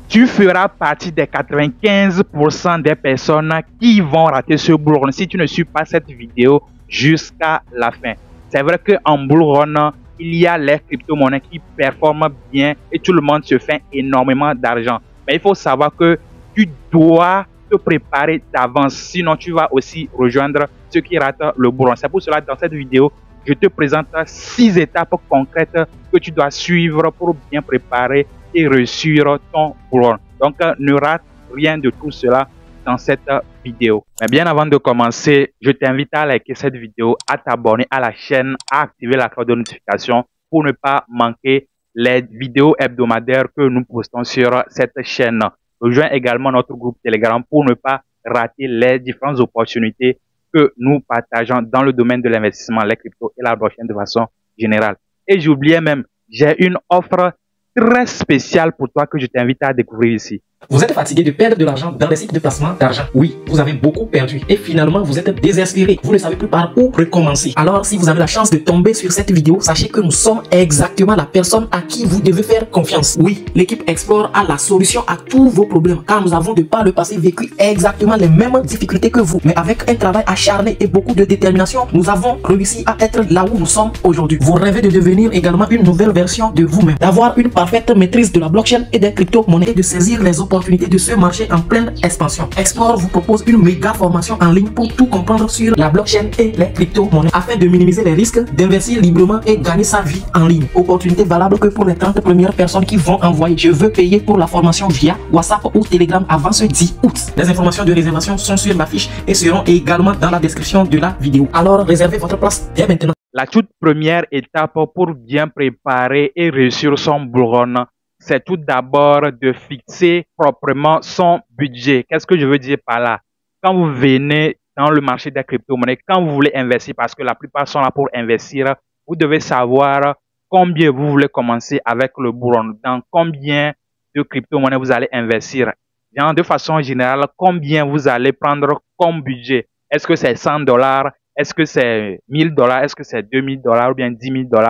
tu feras partie des 95% des personnes qui vont rater ce bull run si tu ne suis pas cette vidéo jusqu'à la fin. C'est vrai qu'en bull run, il y a les crypto-monnaies qui performent bien et tout le monde se fait énormément d'argent. Mais il faut savoir que tu dois te préparer d'avance, sinon tu vas aussi rejoindre ceux qui ratent le bull run. C'est pour cela, dans cette vidéo, je te présente 6 étapes concrètes que tu dois suivre pour bien préparer et réussir ton bull run. Donc, ne rate rien de tout cela dans cette vidéo. Mais bien avant de commencer, je t'invite à liker cette vidéo, à t'abonner à la chaîne, à activer la cloche de notification pour ne pas manquer les vidéos hebdomadaires que nous postons sur cette chaîne. Rejoins également notre groupe Telegram pour ne pas rater les différentes opportunités que nous partageons dans le domaine de l'investissement, les cryptos et la blockchain de façon générale. Et j'oubliais même, j'ai une offre très spéciale pour toi que je t'invite à découvrir ici. Vous êtes fatigué de perdre de l'argent dans les sites de placement d'argent? Oui, vous avez beaucoup perdu et finalement vous êtes désespéré. Vous ne savez plus par où recommencer. Alors si vous avez la chance de tomber sur cette vidéo, sachez que nous sommes exactement la personne à qui vous devez faire confiance. Oui, l'équipe Explore a la solution à tous vos problèmes car nous avons de par le passé vécu exactement les mêmes difficultés que vous. Mais avec un travail acharné et beaucoup de détermination, nous avons réussi à être là où nous sommes aujourd'hui. Vous rêvez de devenir également une nouvelle version de vous-même, d'avoir une parfaite maîtrise de la blockchain et des crypto-monnaies et de saisir les opportunités de ce marché en pleine expansion. Explore vous propose une méga formation en ligne pour tout comprendre sur la blockchain et les crypto-monnaies afin de minimiser les risques, d'investir librement et gagner sa vie en ligne. Opportunité valable que pour les 30 premières personnes qui vont envoyer "je veux payer" pour la formation via WhatsApp ou Telegram avant ce 10 août. Les informations de réservation sont sur la fiche et seront également dans la description de la vidéo. Alors réservez votre place dès maintenant. La toute première étape pour bien préparer et réussir son bull run, c'est tout d'abord de fixer proprement son budget. Qu'est-ce que je veux dire par là? Quand vous venez dans le marché des crypto-monnaies, quand vous voulez investir, parce que la plupart sont là pour investir, vous devez savoir combien vous voulez commencer avec le bull run, dans combien de crypto-monnaies vous allez investir. De façon générale, combien vous allez prendre comme budget. Est-ce que c'est $100? Est-ce que c'est $1000? Est-ce que c'est $2000 ou bien $10 000?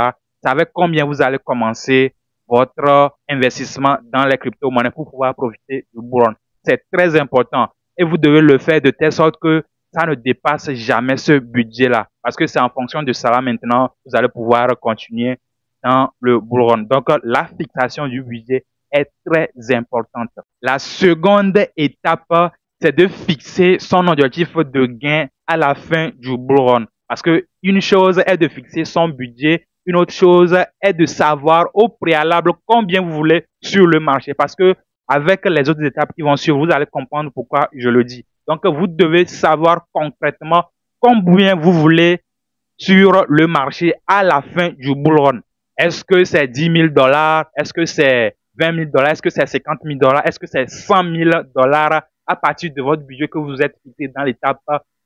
C'est avec combien vous allez commencer votre investissement dans les crypto-monnaies pour pouvoir profiter du bull run. C'est très important et vous devez le faire de telle sorte que ça ne dépasse jamais ce budget-là. Parce que c'est en fonction de ça là maintenant, vous allez pouvoir continuer dans le bull run. Donc, la fixation du budget est très importante. La seconde étape, c'est de fixer son objectif de gain à la fin du bull run. Parce que une chose est de fixer son budget, une autre chose est de savoir au préalable combien vous voulez sur le marché. Parce que avec les autres étapes qui vont suivre, vous allez comprendre pourquoi je le dis. Donc, vous devez savoir concrètement combien vous voulez sur le marché à la fin du bull run. Est-ce que c'est $10 000? Est-ce que c'est $20 000? Est-ce que c'est $50 000? Est-ce que c'est $100 000 à partir de votre budget que vous êtes fixé dans l'étape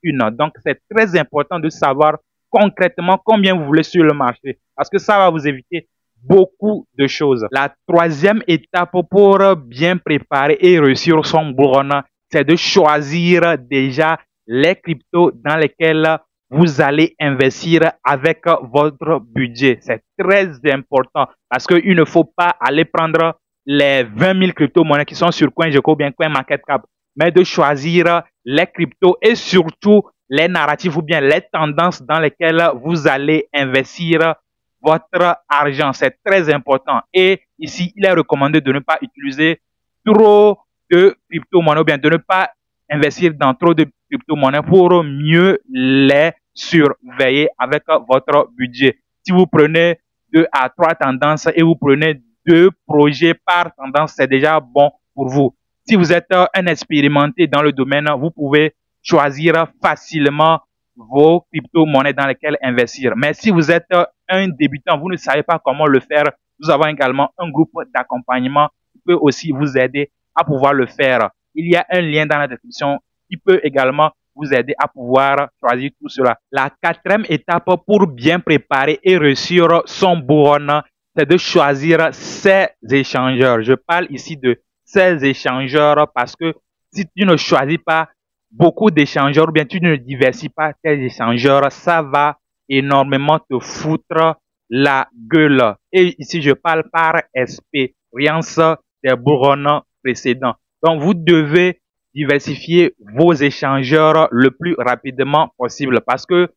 1? Donc, c'est très important de savoir concrètement combien vous voulez sur le marché parce que ça va vous éviter beaucoup de choses. La troisième étape pour bien préparer et réussir son bull run, c'est de choisir déjà les cryptos dans lesquels vous allez investir avec votre budget. C'est très important parce qu'il ne faut pas aller prendre les 20 000 crypto-monnaies qui sont sur CoinGecko ou bien CoinMarketCap, mais de choisir les cryptos et surtout les narratifs ou bien les tendances dans lesquelles vous allez investir votre argent. C'est très important. Et ici, il est recommandé de ne pas utiliser trop de crypto-monnaies ou bien de ne pas investir dans trop de crypto-monnaies pour mieux les surveiller avec votre budget. Si vous prenez 2 à 3 tendances et vous prenez 2 projets par tendance, c'est déjà bon pour vous. Si vous êtes un expérimenté dans le domaine, vous pouvez choisir facilement vos crypto-monnaies dans lesquelles investir. Mais si vous êtes un débutant, vous ne savez pas comment le faire, nous avons également un groupe d'accompagnement qui peut aussi vous aider à pouvoir le faire. Il y a un lien dans la description qui peut également vous aider à pouvoir choisir tout cela. La quatrième étape pour bien préparer et réussir son bull run, c'est de choisir ses échangeurs. Je parle ici de ces échangeurs parce que si tu ne choisis pas beaucoup d'échangeurs ou bien tu ne diversifies pas tes échangeurs, ça va énormément te foutre la gueule. Et ici, je parle par expérience des bull run précédent. Donc, vous devez diversifier vos échangeurs le plus rapidement possible parce que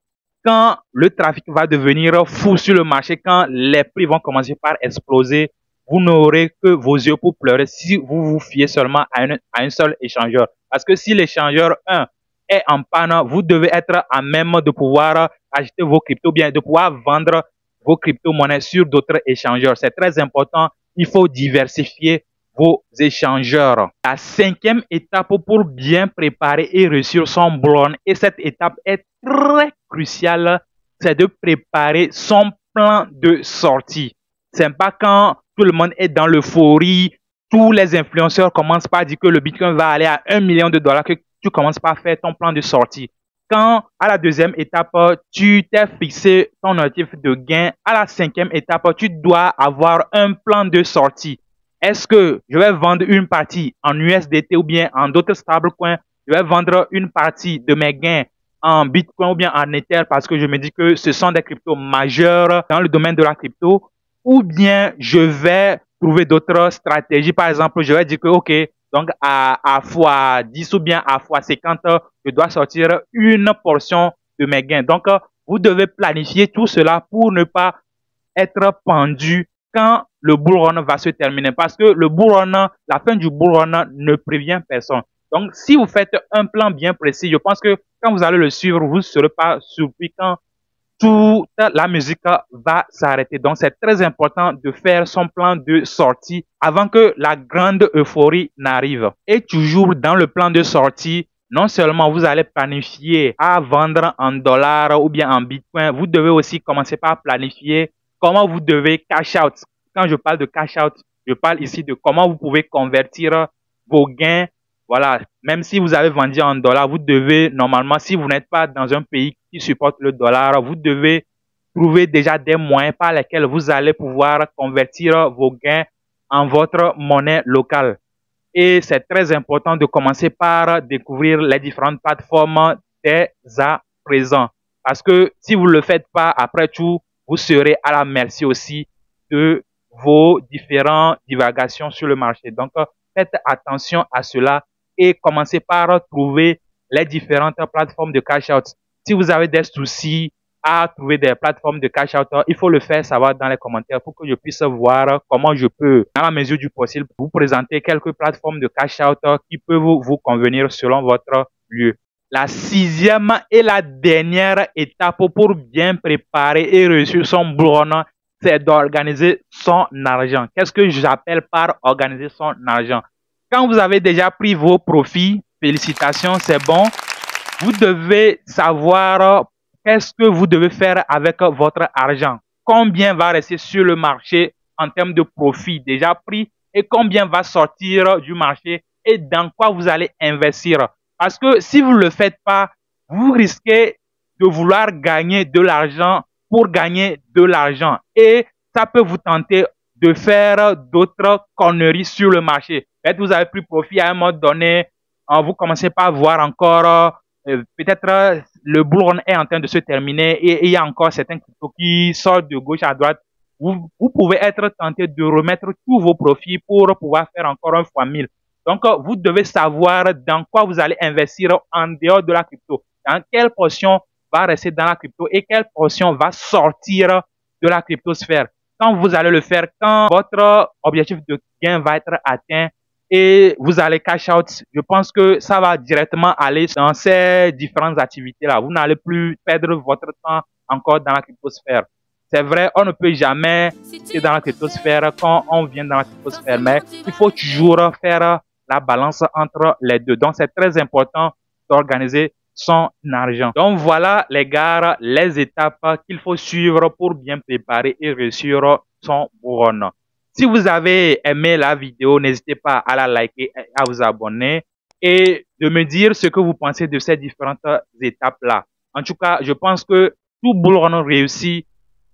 quand le trafic va devenir fou sur le marché, quand les prix vont commencer par exploser, vous n'aurez que vos yeux pour pleurer si vous vous fiez seulement à un seul échangeur. Parce que si l'échangeur 1 est en panne, vous devez être à même de pouvoir acheter vos cryptos, bien de pouvoir vendre vos crypto-monnaies sur d'autres échangeurs. C'est très important. Il faut diversifier vos échangeurs. La cinquième étape pour bien préparer et réussir son bull run, et cette étape est très cruciale, c'est de préparer son plan de sortie. C'est pas quand tout le monde est dans l'euphorie, tous les influenceurs commencent par dire que le Bitcoin va aller à 1 million de dollars, que tu commences par faire ton plan de sortie. Quand à la deuxième étape, tu t'es fixé ton objectif de gain, à la cinquième étape, tu dois avoir un plan de sortie. Est-ce que je vais vendre une partie en USDT ou bien en d'autres stablecoins? Je vais vendre une partie de mes gains en Bitcoin ou bien en Ether parce que je me dis que ce sont des cryptos majeurs dans le domaine de la crypto. Ou bien je vais trouver d'autres stratégies. Par exemple, je vais dire que, OK, donc à fois 10 ou bien à fois 50, je dois sortir une portion de mes gains. Donc, vous devez planifier tout cela pour ne pas être pendu quand le bull run va se terminer. Parce que le bull run, la fin du bull run ne prévient personne. Donc, si vous faites un plan bien précis, je pense que quand vous allez le suivre, vous ne serez pas surpris quand toute la musique va s'arrêter. Donc, c'est très important de faire son plan de sortie avant que la grande euphorie n'arrive. Et toujours dans le plan de sortie, non seulement vous allez planifier à vendre en dollars ou bien en bitcoin, vous devez aussi commencer par planifier comment vous devez cash out. Quand je parle de cash out, je parle ici de comment vous pouvez convertir vos gains. Voilà, même si vous avez vendu en dollars, vous devez normalement, si vous n'êtes pas dans un pays qui supporte le dollar, vous devez trouver déjà des moyens par lesquels vous allez pouvoir convertir vos gains en votre monnaie locale. Et c'est très important de commencer par découvrir les différentes plateformes dès à présent. Parce que si vous ne le faites pas, après tout, vous serez à la merci aussi de vos différentes divagations sur le marché. Donc, faites attention à cela et commencez par trouver les différentes plateformes de cash out. Si vous avez des soucis à trouver des plateformes de cash out, il faut le faire savoir dans les commentaires pour que je puisse voir comment je peux, dans la mesure du possible, vous présenter quelques plateformes de cash out qui peuvent vous convenir selon votre lieu. La sixième et la dernière étape pour bien préparer et réussir son bull run, c'est d'organiser son argent. Qu'est-ce que j'appelle par organiser son argent? Quand vous avez déjà pris vos profits, félicitations, c'est bon. Vous devez savoir qu'est-ce que vous devez faire avec votre argent. Combien va rester sur le marché en termes de profit déjà pris et combien va sortir du marché et dans quoi vous allez investir. Parce que si vous ne le faites pas, vous risquez de vouloir gagner de l'argent pour gagner de l'argent. Et ça peut vous tenter de faire d'autres conneries sur le marché. Peut-être vous avez pris profit à un moment donné, vous commencez pas à voir encore, peut-être le bull run est en train de se terminer et il y a encore certains cryptos qui sortent de gauche à droite. Vous pouvez être tenté de remettre tous vos profits pour pouvoir faire encore un fois 1000. Donc, vous devez savoir dans quoi vous allez investir en dehors de la crypto. Dans quelle portion va rester dans la crypto et quelle portion va sortir de la cryptosphère. Quand vous allez le faire, quand votre objectif de gain va être atteint et vous allez cash out, je pense que ça va directement aller dans ces différentes activités-là. Vous n'allez plus perdre votre temps encore dans la cryptosphère. C'est vrai, on ne peut jamais être dans la cryptosphère quand on vient dans la cryptosphère, mais il faut toujours faire la balance entre les deux. Donc, c'est très important d'organiser son argent. Donc, voilà, les gars, les étapes qu'il faut suivre pour bien préparer et réussir son bull run. Si vous avez aimé la vidéo, n'hésitez pas à la liker et à vous abonner et de me dire ce que vous pensez de ces différentes étapes-là. En tout cas, je pense que tout bull run réussi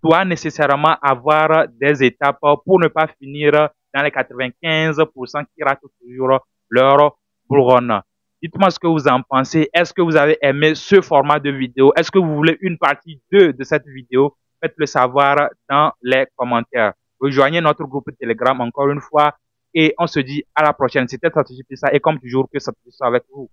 doit nécessairement avoir des étapes pour ne pas finir dans les 95% qui ratent toujours leur bull run. Dites-moi ce que vous en pensez. Est-ce que vous avez aimé ce format de vidéo? Est-ce que vous voulez une partie 2 de cette vidéo? Faites-le savoir dans les commentaires. Rejoignez notre groupe Telegram encore une fois. et on se dit à la prochaine. C'était Stratégie Pissa et comme toujours, que Stratégie soit avec vous.